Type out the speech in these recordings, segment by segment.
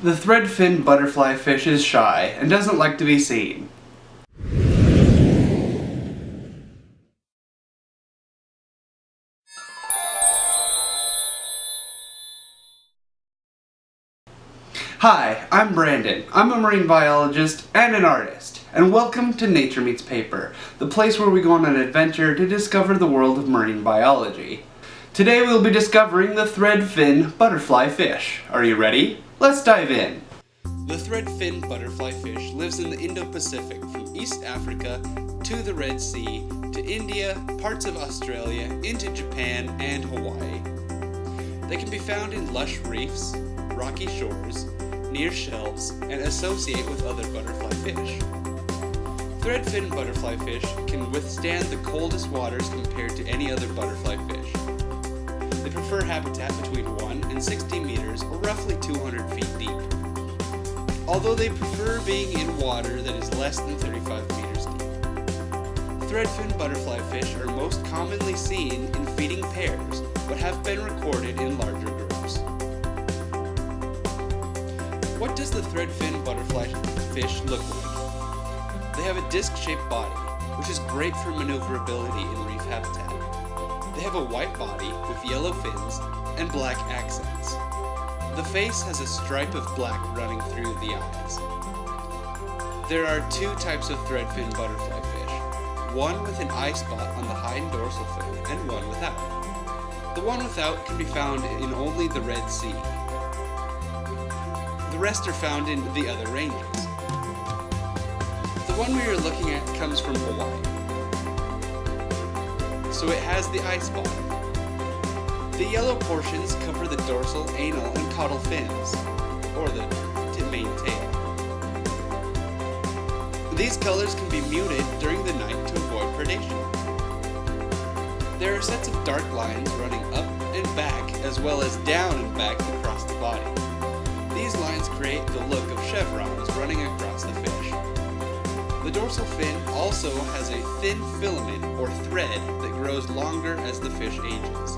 The threadfin butterflyfish is shy and doesn't like to be seen. Hi, I'm Brandon. I'm a marine biologist and an artist, and welcome to Nature Meets Paper, the place where we go on an adventure to discover the world of marine biology. Today we'll be discovering the threadfin butterflyfish. Are you ready? Let's dive in. The threadfin butterflyfish lives in the Indo-Pacific from East Africa to the Red Sea, to India, parts of Australia, into Japan and Hawaii. They can be found in lush reefs, rocky shores, near shelves, and associate with other butterfly fish. Threadfin butterflyfish can withstand the coldest waters compared to any other butterfly fish. They prefer habitat between 1 and 60 meters, or roughly 200 feet deep. Although they prefer being in water that is less than 35 meters deep. Threadfin butterflyfish are most commonly seen in feeding pairs, but have been recorded in larger groups. What does the threadfin butterflyfish look like? They have a disc-shaped body, which is great for maneuverability in reef habitat. They have a white body with yellow fins and black accents. The face has a stripe of black running through the eyes. There are two types of threadfin butterflyfish, one with an eye spot on the hind dorsal fin and one without. The one without can be found in only the Red Sea. The rest are found in the other ranges. The one we are looking at comes from Hawaii, so it has the eye spot. The yellow portions cover the dorsal, anal, and caudal fins, or the main tail. These colors can be muted during the night to avoid predation. There are sets of dark lines running up and back, as well as down and back across the body. These lines create the look of chevrons running across the fish. The dorsal fin also has a thin filament or thread that grows longer as the fish ages.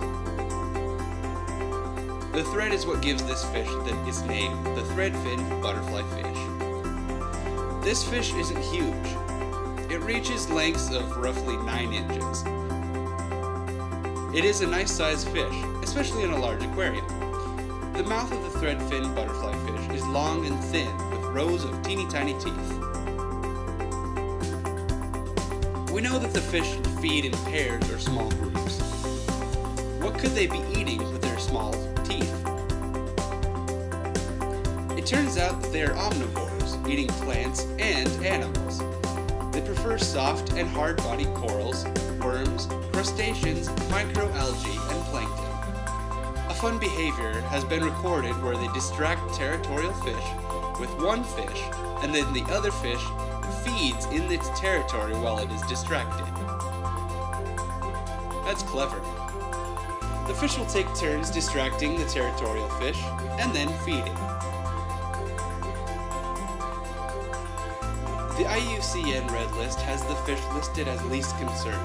The thread is what gives this fish its name, the threadfin butterflyfish. This fish isn't huge. It reaches lengths of roughly 9 inches. It is a nice sized fish, especially in a large aquarium. The mouth of the threadfin butterflyfish is long and thin, with rows of teeny tiny teeth. We know that the fish feed in pairs or small groups. What could they be eating with their small teeth? It turns out that they are omnivores, eating plants and animals. They prefer soft and hard-bodied corals, worms, crustaceans, microalgae, and plankton. A fun behavior has been recorded where they distract territorial fish with one fish, and then the other fish feeds in its territory while it is distracted. That's clever. The fish will take turns distracting the territorial fish, and then feeding. The IUCN Red List has the fish listed as least concern.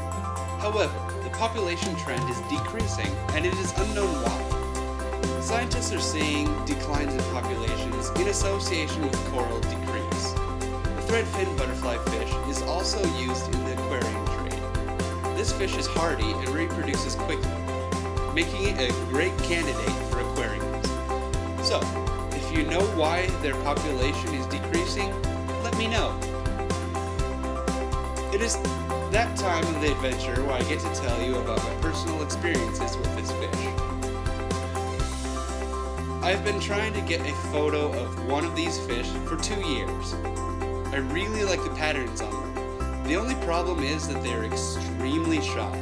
However, the population trend is decreasing, and it is unknown why. Scientists are seeing declines in populations in association with coral decrease. The threadfin butterflyfish is also used in the aquarium trade. This fish is hardy and reproduces quickly, making it a great candidate for aquariums. So, if you know why their population is decreasing, let me know. It is that time of the adventure where I get to tell you about my personal experiences with this fish. I've been trying to get a photo of one of these fish for 2 years. I really like the patterns on them. The only problem is that they're extremely shy.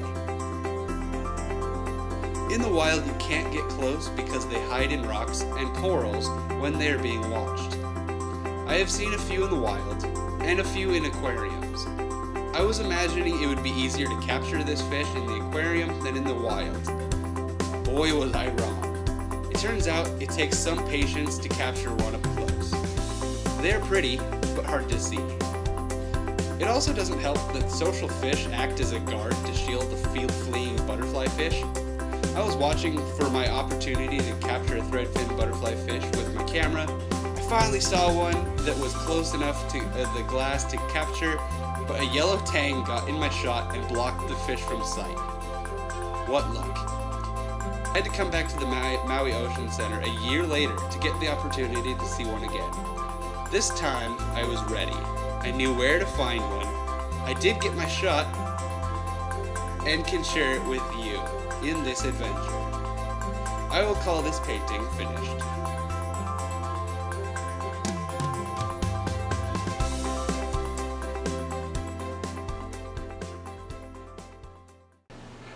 In the wild, you can't get close because they hide in rocks and corals when they are being watched. I have seen a few in the wild, and a few in aquariums. I was imagining it would be easier to capture this fish in the aquarium than in the wild. Boy, was I wrong. It turns out it takes some patience to capture one up close. They are pretty, but hard to see. It also doesn't help that social fish act as a guard to shield the fleeing butterfly fish. I was watching for my opportunity to capture a threadfin butterfly fish with my camera. I finally saw one that was close enough to the glass to capture, but a yellow tang got in my shot and blocked the fish from sight. What luck. I had to come back to the Maui Ocean Center a year later to get the opportunity to see one again. This time, I was ready. I knew where to find one. I did get my shot and can share it with you in this adventure. I will call this painting finished.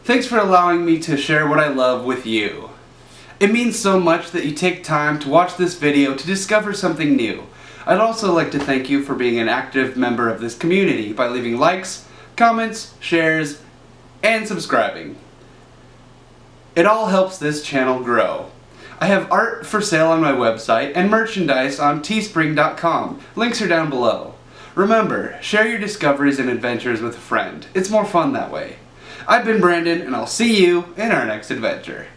Thanks for allowing me to share what I love with you. It means so much that you take time to watch this video to discover something new. I'd also like to thank you for being an active member of this community by leaving likes, comments, shares, and subscribing. It all helps this channel grow. I have art for sale on my website and merchandise on teespring.com. Links are down below. Remember, share your discoveries and adventures with a friend. It's more fun that way. I've been Brandon, and I'll see you in our next adventure.